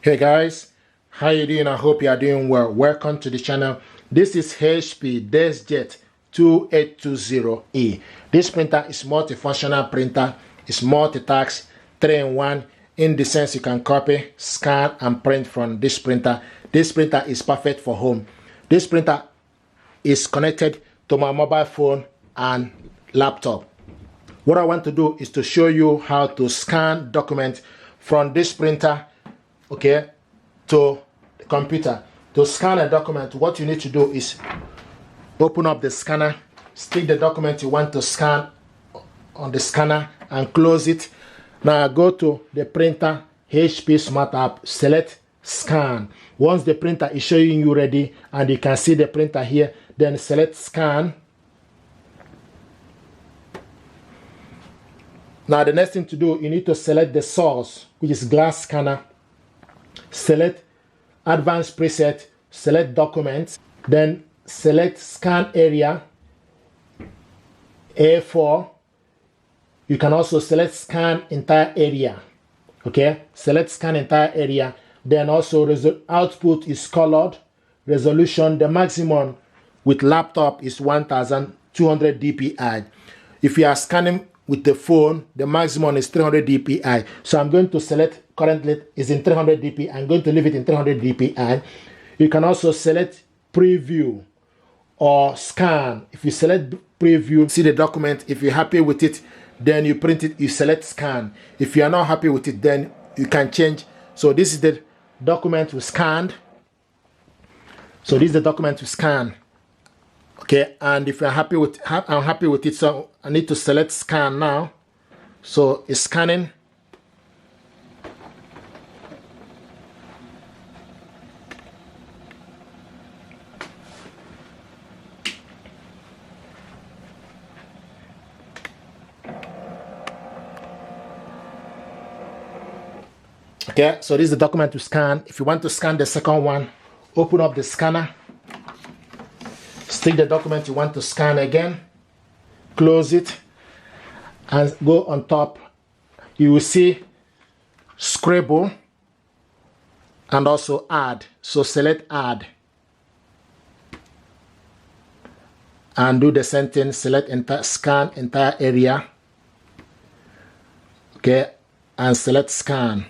Hey guys, how you doing? I hope you are doing well. Welcome to the channel. This is HP Deskjet 2820e. This printer is multifunctional printer. It's multitask, 3-in-1, in the sense you can copy, scan and print from this printer. This printer is perfect for home. This printer is connected to my mobile phone and laptop. What I want to do is to show you how to scan documents from this printer, okay, to the computer. To scan a document, what you need to do is open up the scanner, stick the document you want to scan on the scanner and close it. Now go to the printer, HP Smart App, select scan. Once the printer is showing you ready and you can see the printer here, then select scan. Now the next thing to do, you need to select the source, which is glass scanner. Select advanced preset, select documents, then select scan area A4. You can also select scan entire area. Okay, select scan entire area. Then also output is colored. Resolution, the maximum with laptop is 1200 dpi. If you are scanning with the phone, the maximum is 300 dpi. So I'm going to select, currently is in 300 dpi. I'm going to leave it in 300 dpi. You can also select preview or scan. If you select preview, see the document. If you're happy with it, then you print it, you select scan. If you are not happy with it, then you can change. So this is the document we scanned. So this is the document we scanned. Okay, and if you're happy with, I'm happy with it, so I need to select scan now. So it's scanning. Okay, so this is the document to scan. If you want to scan the second one, open up the scanner. Stick the document you want to scan again, close it, and go on top. You will see scribble and also add. So select add and do the same thing. Select scan entire area, okay, and select scan.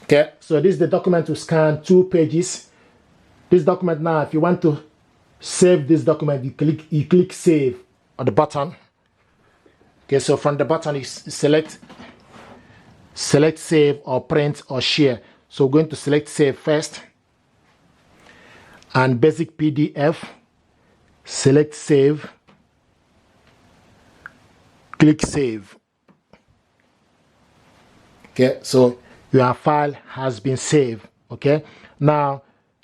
Okay, so this is the document to scan, 2 pages. This document now, if you want to save this document, you click save on the button. Okay, so from the button you select save or print or share. So we're going to select save first. And basic PDF, select save, click save. Okay, so your file has been saved. Okay, now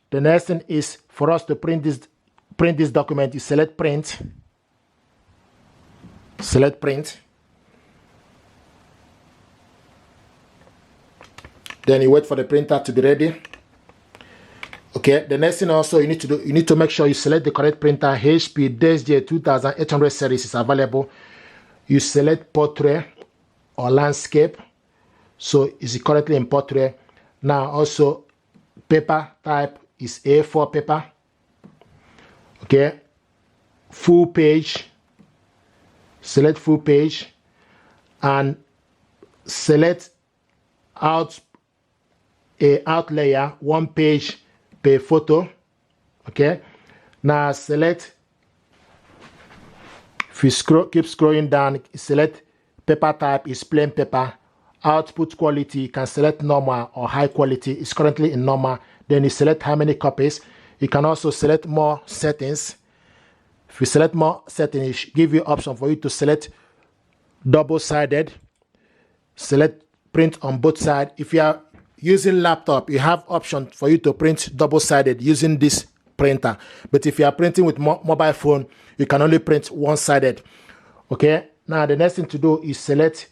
the next thing is for us to print this document. You select print, then you wait for the printer to be ready. Okay, the next thing also you need to do, you need to make sure you select the correct printer. HP Deskjet 2800 series is available. You select portrait or landscape. So is it correctly in portrait? Now also paper type is A4 paper. Okay, full page, select full page and select out layer, 1 page per photo. Okay, now select, if you keep scrolling down, select paper type is plain paper. Output quality, you can select normal or high quality. It's currently in normal. Then you select how many copies. You can also select more settings. If you select more settings, it give you option for you to select double-sided. Select print on both sides. If you are using laptop, you have option for you to print double-sided using this printer. But if you are printing with mobile phone, you can only print one-sided. Okay, now the next thing to do is select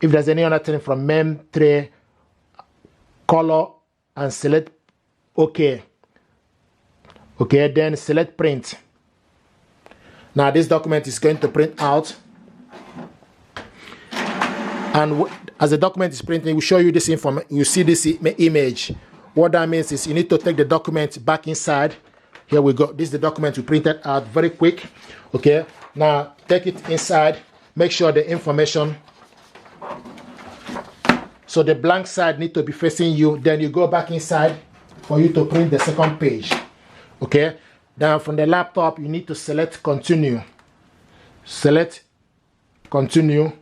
if there's any other thing from mem3 color and select OK. Okay, then select print. Now this document is going to print out, and as the document is printing, we show you this information. You see this image. What that means is you need to take the document back inside. Here we go. This is the document we printed out very quick. Okay, now take it inside. Make sure the information, so the blank side need to be facing you. Then you go back inside for you to print the second page. Okay, then from the laptop you need to select continue. Select continue.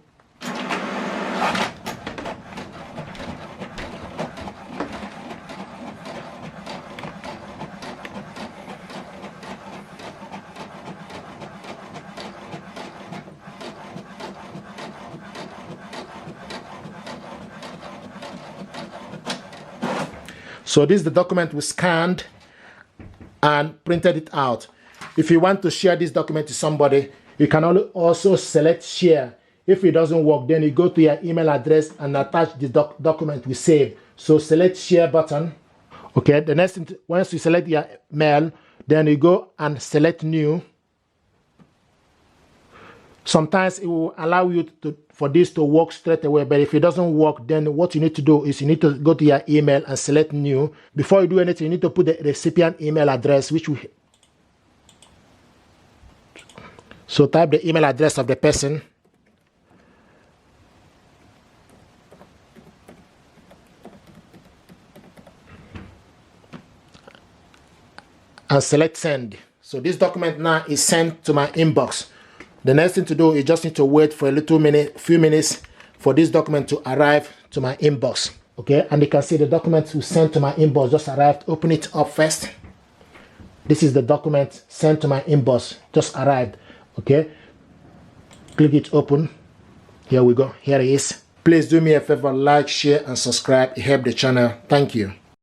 So this is the document we scanned and printed it out. If you want to share this document to somebody, you can also select share. If it doesn't work, then you go to your email address and attach the document we saved. So select share button. Okay, the next thing, once you select your mail, then you go and select new. Sometimes it will allow you for this to work straight away, but if it doesn't work, then what you need to do is you need to go to your email and select new. Before you do anything, you need to put the recipient email address, so type the email address of the person. And select send. So this document now is sent to my inbox. The next thing to do is just need to wait for a few minutes for this document to arrive to my inbox. Okay, and you can see the document we sent to my inbox just arrived. Open it up first. This is the document sent to my inbox, just arrived. Okay, click it open. Here we go. Here it is. Please do me a favor, like, share, and subscribe. It helps the channel. Thank you.